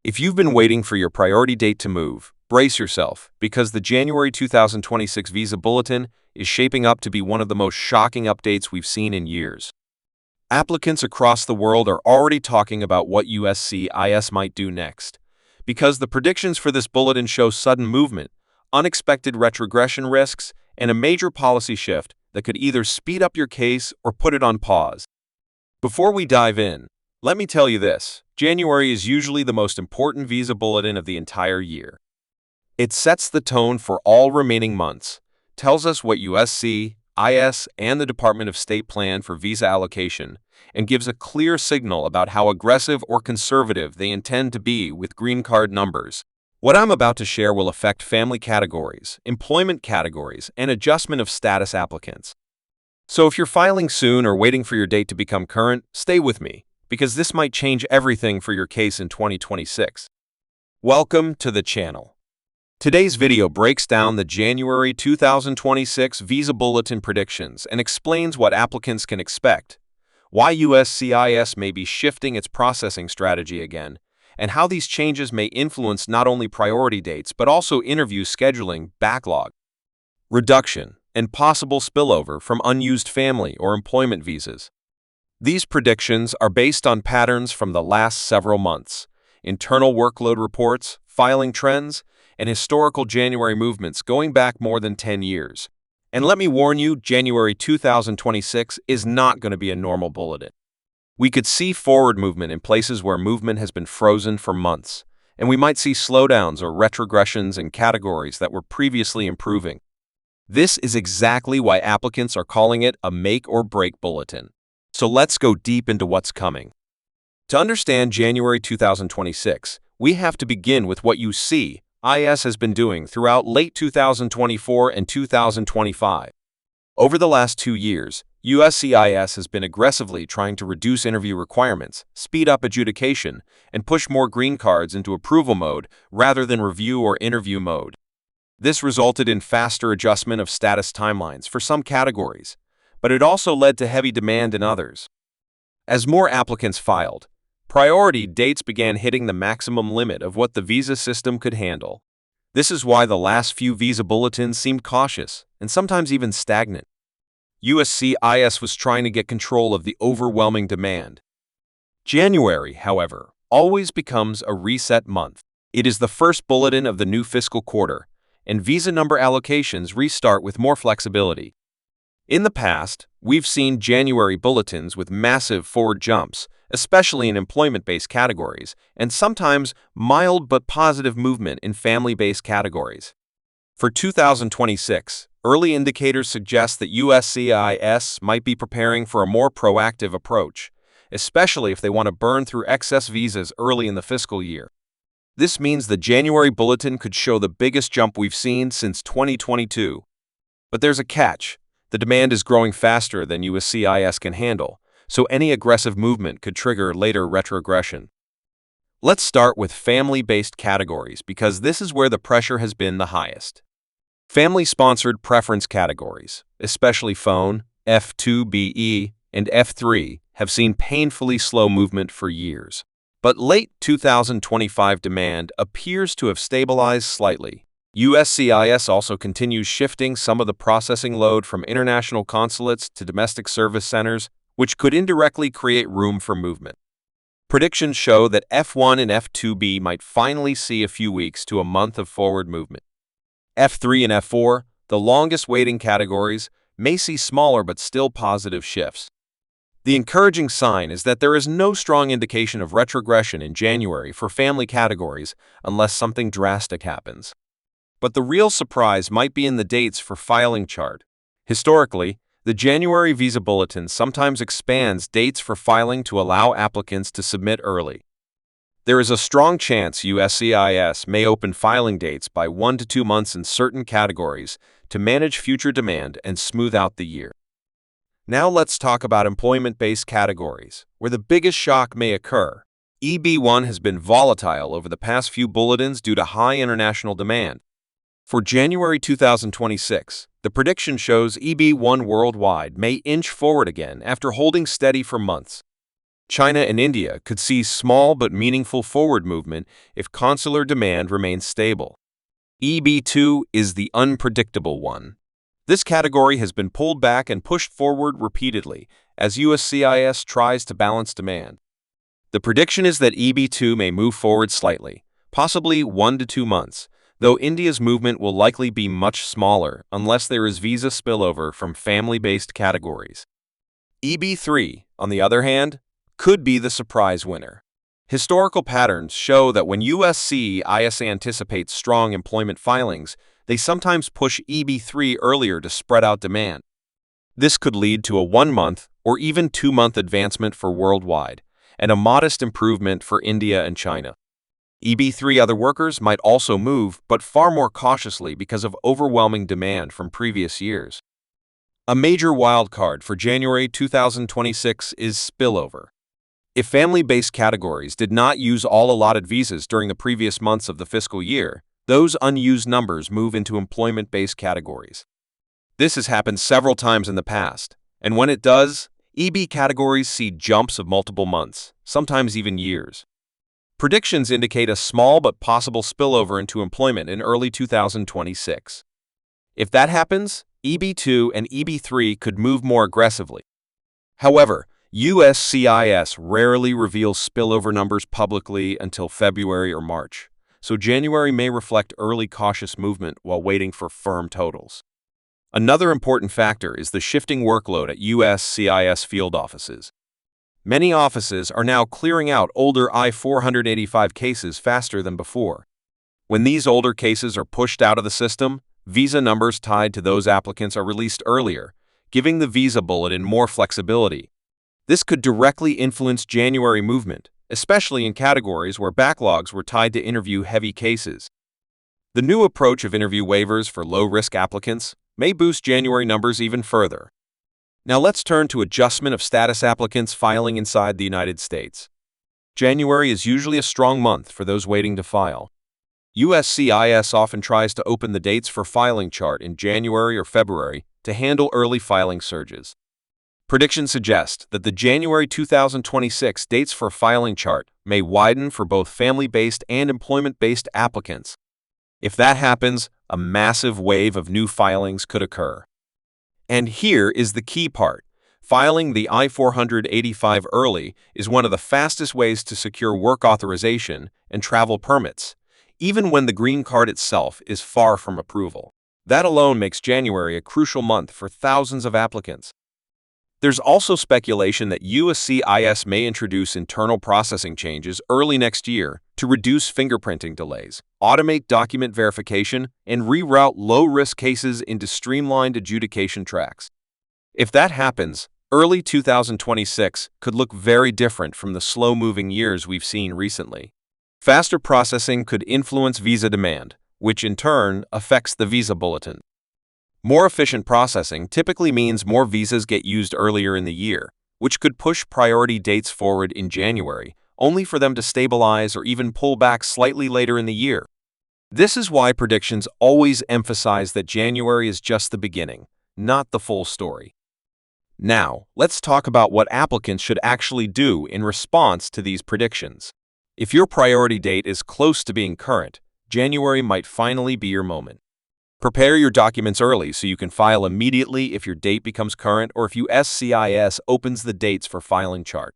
If you've been waiting for your priority date to move, brace yourself, because the January 2026 Visa Bulletin is shaping up to be one of the most shocking updates we've seen in years. Applicants across the world are already talking about what USCIS might do next, because the predictions for this bulletin show sudden movement, unexpected retrogression risks, and a major policy shift that could either speed up your case or put it on pause. Before we dive in, let me tell you this: January is usually the most important visa bulletin of the entire year. It sets the tone for all remaining months, tells us what USCIS and the Department of State plan for visa allocation, and gives a clear signal about how aggressive or conservative they intend to be with green card numbers. What I'm about to share will affect family categories, employment categories, and adjustment of status applicants. So if you're filing soon or waiting for your date to become current, stay with me, because this might change everything for your case in 2026. Welcome to the channel. Today's video breaks down the January 2026 Visa Bulletin predictions and explains what applicants can expect, why USCIS may be shifting its processing strategy again, and how these changes may influence not only priority dates but also interview scheduling, backlog, reduction, and possible spillover from unused family or employment visas. These predictions are based on patterns from the last several months, internal workload reports, filing trends, and historical January movements going back more than 10 years. And let me warn you, January 2026 is not going to be a normal bulletin. We could see forward movement in places where movement has been frozen for months, and we might see slowdowns or retrogressions in categories that were previously improving. This is exactly why applicants are calling it a make-or-break bulletin. So let's go deep into what's coming. To understand January 2026, we have to begin with what USCIS has been doing throughout late 2024 and 2025. Over the last 2 years, USCIS has been aggressively trying to reduce interview requirements, speed up adjudication, and push more green cards into approval mode rather than review or interview mode. This resulted in faster adjustment of status timelines for some categories, but it also led to heavy demand in others. As more applicants filed, priority dates began hitting the maximum limit of what the visa system could handle. This is why the last few visa bulletins seemed cautious and sometimes even stagnant. USCIS was trying to get control of the overwhelming demand. January, however, always becomes a reset month. It is the first bulletin of the new fiscal quarter, and visa number allocations restart with more flexibility. In the past, we've seen January bulletins with massive forward jumps, especially in employment-based categories, and sometimes mild but positive movement in family-based categories. For 2026, early indicators suggest that USCIS might be preparing for a more proactive approach, especially if they want to burn through excess visas early in the fiscal year. This means the January bulletin could show the biggest jump we've seen since 2022. But there's a catch. The demand is growing faster than USCIS can handle, so any aggressive movement could trigger later retrogression. Let's start with family-based categories because this is where the pressure has been the highest. Family-sponsored preference categories, especially phone, F2BE, and F3, have seen painfully slow movement for years. But late 2025 demand appears to have stabilized slightly. USCIS also continues shifting some of the processing load from international consulates to domestic service centers, which could indirectly create room for movement. Predictions show that F1 and F2B might finally see a few weeks to a month of forward movement. F3 and F4, the longest waiting categories, may see smaller but still positive shifts. The encouraging sign is that there is no strong indication of retrogression in January for family categories unless something drastic happens. But the real surprise might be in the dates for filing chart. Historically, the January Visa Bulletin sometimes expands dates for filing to allow applicants to submit early. There is a strong chance USCIS may open filing dates by 1 to 2 months in certain categories to manage future demand and smooth out the year. Now let's talk about employment-based categories, where the biggest shock may occur. EB1 has been volatile over the past few bulletins due to high international demand. For January 2026, the prediction shows EB1 worldwide may inch forward again after holding steady for months. China and India could see small but meaningful forward movement if consular demand remains stable. EB2 is the unpredictable one. This category has been pulled back and pushed forward repeatedly as USCIS tries to balance demand. The prediction is that EB2 may move forward slightly, possibly 1 to 2 months, though India's movement will likely be much smaller unless there is visa spillover from family-based categories. EB3, on the other hand, could be the surprise winner. Historical patterns show that when USCIS anticipates strong employment filings, they sometimes push EB3 earlier to spread out demand. This could lead to a 1-month or even 2-month advancement for worldwide, and a modest improvement for India and China. EB3 other workers might also move, but far more cautiously because of overwhelming demand from previous years. A major wildcard for January 2026 is spillover. If family-based categories did not use all allotted visas during the previous months of the fiscal year, those unused numbers move into employment-based categories. This has happened several times in the past, and when it does, EB categories see jumps of multiple months, sometimes even years. Predictions indicate a small but possible spillover into employment in early 2026. If that happens, EB2 and EB3 could move more aggressively. However, USCIS rarely reveals spillover numbers publicly until February or March, so January may reflect early cautious movement while waiting for firm totals. Another important factor is the shifting workload at USCIS field offices. Many offices are now clearing out older I-485 cases faster than before. When these older cases are pushed out of the system, visa numbers tied to those applicants are released earlier, giving the Visa Bulletin more flexibility. This could directly influence January movement, especially in categories where backlogs were tied to interview-heavy cases. The new approach of interview waivers for low-risk applicants may boost January numbers even further. Now let's turn to adjustment of status applicants filing inside the United States. January is usually a strong month for those waiting to file. USCIS often tries to open the dates for filing chart in January or February to handle early filing surges. Predictions suggest that the January 2026 dates for filing chart may widen for both family-based and employment-based applicants. If that happens, a massive wave of new filings could occur. And here is the key part. Filing the I-485 early is one of the fastest ways to secure work authorization and travel permits, even when the green card itself is far from approval. That alone makes January a crucial month for thousands of applicants. There's also speculation that USCIS may introduce internal processing changes early next year to reduce fingerprinting delays, automate document verification, and reroute low-risk cases into streamlined adjudication tracks. If that happens, early 2026 could look very different from the slow-moving years we've seen recently. Faster processing could influence visa demand, which in turn affects the Visa Bulletin. More efficient processing typically means more visas get used earlier in the year, which could push priority dates forward in January, only for them to stabilize or even pull back slightly later in the year. This is why predictions always emphasize that January is just the beginning, not the full story. Now, let's talk about what applicants should actually do in response to these predictions. If your priority date is close to being current, January might finally be your moment. Prepare your documents early so you can file immediately if your date becomes current or if USCIS opens the dates for filing chart.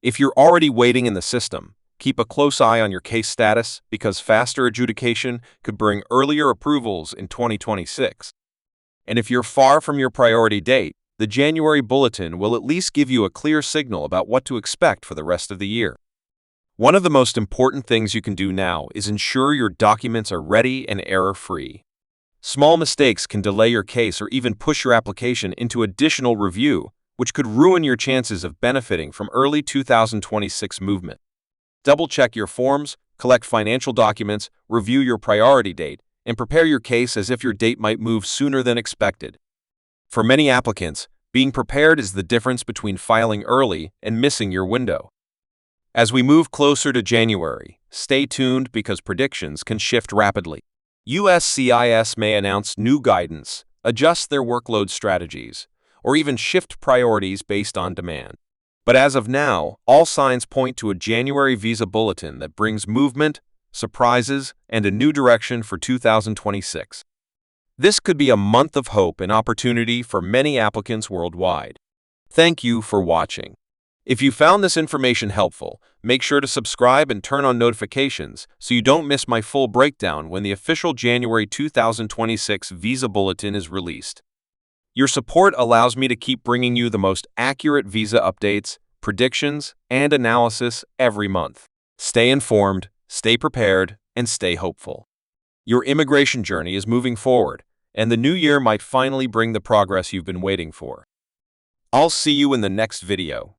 If you're already waiting in the system, keep a close eye on your case status because faster adjudication could bring earlier approvals in 2026. And if you're far from your priority date, the January Bulletin will at least give you a clear signal about what to expect for the rest of the year. One of the most important things you can do now is ensure your documents are ready and error-free. Small mistakes can delay your case or even push your application into additional review, which could ruin your chances of benefiting from early 2026 movement. Double-check your forms, collect financial documents, review your priority date, and prepare your case as if your date might move sooner than expected. For many applicants, being prepared is the difference between filing early and missing your window. As we move closer to January, stay tuned because predictions can shift rapidly. USCIS may announce new guidance, adjust their workload strategies, or even shift priorities based on demand. But as of now, all signs point to a January Visa Bulletin that brings movement, surprises, and a new direction for 2026. This could be a month of hope and opportunity for many applicants worldwide. Thank you for watching. If you found this information helpful, make sure to subscribe and turn on notifications so you don't miss my full breakdown when the official January 2026 Visa Bulletin is released. Your support allows me to keep bringing you the most accurate visa updates, predictions, and analysis every month. Stay informed, stay prepared, and stay hopeful. Your immigration journey is moving forward, and the new year might finally bring the progress you've been waiting for. I'll see you in the next video.